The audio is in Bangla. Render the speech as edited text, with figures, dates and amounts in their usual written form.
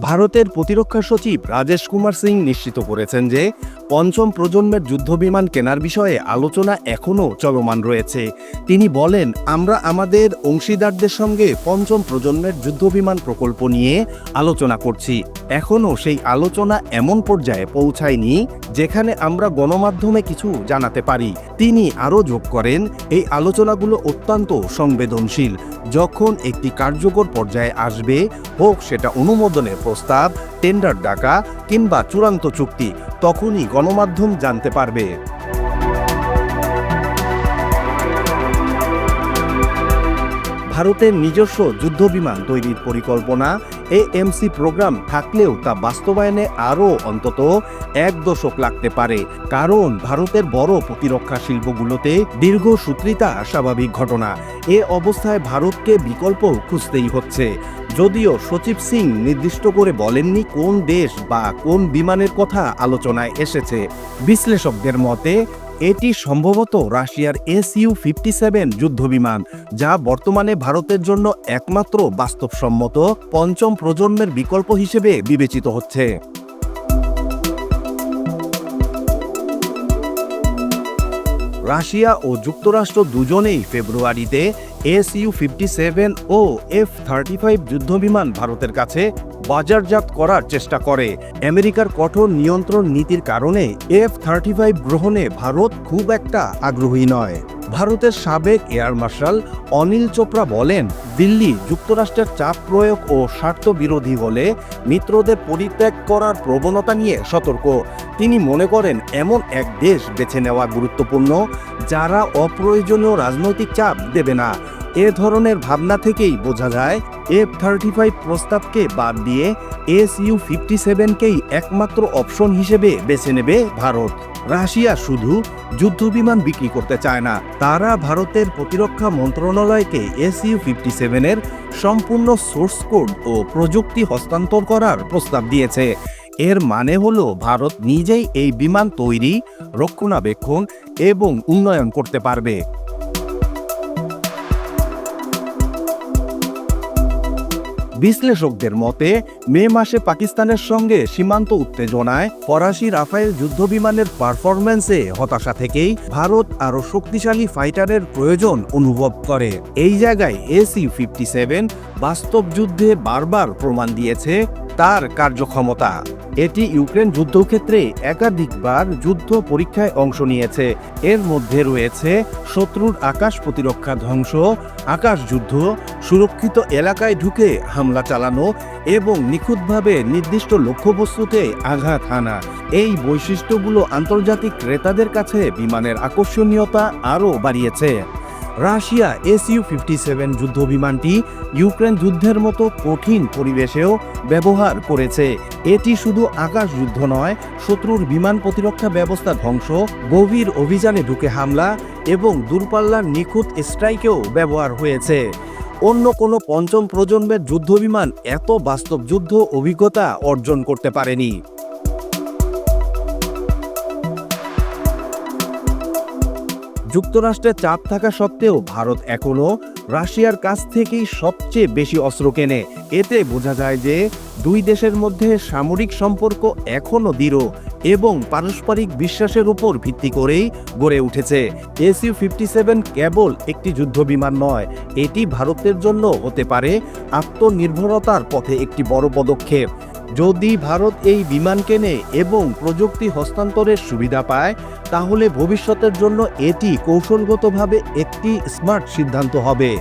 ভারতের প্রতিরক্ষা সচিব রাজেশ কুমার সিং নিশ্চিত করেছেন যে পঞ্চম প্রজন্মের যুদ্ধবিমান কেনার বিষয়ে আলোচনা এখনও চলমান রয়েছে। তিনি বলেন, আমরা আমাদের অংশীদারদের সঙ্গে পঞ্চম প্রজন্মের যুদ্ধবিমান প্রকল্প নিয়ে আলোচনা করছি। এখনও সেই আলোচনা এমন পর্যায়ে পৌঁছায়নি যেখানে আমরা গণমাধ্যমে কিছু জানাতে পারি। তিনি আরও যোগ করেন, এই আলোচনাগুলো অত্যন্ত সংবেদনশীল। যখন একটি কার্যকর পর্যায়ে আসবে, হোক সেটা অনুমোদনের প্রস্তাব, টেন্ডার ডাকা কিংবা চূড়ান্ত চুক্তি, তখনই গণমাধ্যম জানতে পারবে। ভারতের নিজস্ব যুদ্ধবিমান তৈরির পরিকল্পনা AMC প্রোগ্রাম থাকলেও তা বাস্তবায়নে আরও অন্তত 1 দশক লাগতে পারে, কারণ ভারতের বড় প্রতিরক্ষা শিল্পগুলোতে দীর্ঘসূত্রিতা স্বাভাবিক ঘটনা। এ অবস্থায় ভারতকে বিকল্প খুঁজতেই হচ্ছে। যদিও সচিব সিং নির্দিষ্ট করে বলেননি কোন দেশ বা কোন বিমানের কথা আলোচনায় এসেছে। বিশ্লেষকদের মতে এটি সম্ভবত রাশিয়ার Su-57 যুদ্ধবিমান, যা বর্তমানে ভারতের জন্য একমাত্র বাস্তবসম্মত পঞ্চম প্রজন্মের বিকল্প হিসেবে বিবেচিত হচ্ছে। রাশিয়া ও যুক্তরাষ্ট্র দুজনেই ফেব্রুয়ারিতে Su-57 ও F-35 যুদ্ধবিমান ভারতের কাছে বাজারজাত করার চেষ্টা করে। আমেরিকার কঠোর নিয়ন্ত্রণ নীতির কারণে F-35 গ্রহণে ভারত খুব একটা আগ্রহী নয়। ভারতের সাবেক এয়ার মার্শাল অনিল চোপড়া বলেন, দিল্লি যুক্তরাষ্ট্রের চাপ প্রয়োগ ও স্বার্থ বিরোধী হলে মিত্রদের পরিত্যাগ করার প্রবণতা নিয়ে সতর্ক। তিনি মনে করেন এমন এক দেশ বেছে নেওয়া গুরুত্বপূর্ণ যারা অপ্রয়োজনীয় রাজনৈতিক চাপ দেবে না। এ ধরনের ভাবনা থেকেই বোঝা যায় F-35 প্রস্তাবকে বাদ দিয়ে Su-57কেই একমাত্র অপশন হিসেবে বেছে নেবে ভারত। রাশিয়া শুধু যুদ্ধবিমান বিক্রি করতে চায় না, তারা ভারতের প্রতিরক্ষা মন্ত্রণালয়কে Su-57-এর সম্পূর্ণ সোর্স কোড ও প্রযুক্তি হস্তান্তর করার প্রস্তাব দিয়েছে। এর মানে হলো ভারত নিজেই এই বিমান তৈরি, রক্ষণাবেক্ষণ এবং উন্নয়ন করতে পারবে। বিশ্লেষকদের মতে মে মাসে পাকিস্তানের সঙ্গে সীমান্ত উত্তেজনায় ফরাসি রাফায়েল যুদ্ধবিমানের পারফরম্যান্সে হতাশা থেকেই ভারত আরও শক্তিশালী ফাইটারের প্রয়োজন অনুভব করে। এই জায়গায় Su-57 বাস্তব যুদ্ধে বারবার প্রমাণ দিয়েছে তার কার্যক্ষমতা। এটি ইউক্রেন যুদ্ধক্ষেত্রে একাধিকবার যুদ্ধ পরীক্ষায় অংশ নিয়েছে। এর মধ্যে রয়েছে শত্রুর আকাশ প্রতিরক্ষা ধ্বংস, আকাশ যুদ্ধ, সুরক্ষিত এলাকায় ঢুকে হামলা চালানো এবং নিখুঁতভাবে নির্দিষ্ট লক্ষ্যবস্তুতে আঘাত হানা। এই বৈশিষ্ট্যগুলো আন্তর্জাতিক ক্রেতাদের কাছে বিমানের আকর্ষণীয়তা আরও বাড়িয়েছে। রাশিয়া Su-57 যুদ্ধবিমানটি ইউক্রেন যুদ্ধের মতো কঠিন পরিবেশেও ব্যবহার করেছে। এটি শুধু আকাশ যুদ্ধ নয়, শত্রুর বিমান প্রতিরক্ষা ব্যবস্থা ধ্বংস, গভীর অভিযানে ঢুকে হামলা এবং দূরপাল্লার নিখুঁত স্ট্রাইকেও ব্যবহার হয়েছে। অন্য কোনো পঞ্চম প্রজন্মের যুদ্ধবিমান এত বাস্তব যুদ্ধ অভিজ্ঞতা অর্জন করতে পারেনি। যুক্তরাষ্ট্রের চাপ থাকা সত্ত্বেও ভারত এখনও রাশিয়ার কাছ থেকেই সবচেয়ে বেশি অস্ত্র কেনে। এতে বোঝা যায় যে দুই দেশের মধ্যে সামরিক সম্পর্ক এখনও দৃঢ় এবং পারস্পরিক বিশ্বাসের উপর ভিত্তি করেই গড়ে উঠেছে। Su-57 কেবল একটি যুদ্ধবিমান নয়, এটি ভারতের জন্য হতে পারে আত্মনির্ভরতার পথে একটি বড় পদক্ষেপ। যদি ভারত এই বিমান কেনে এবং প্রযুক্তি হস্তান্তরের সুবিধা পায়, তাহলে ভবিষ্যতের জন্য এটি কৌশলগতভাবে একটি স্মার্ট সিদ্ধান্ত হবে।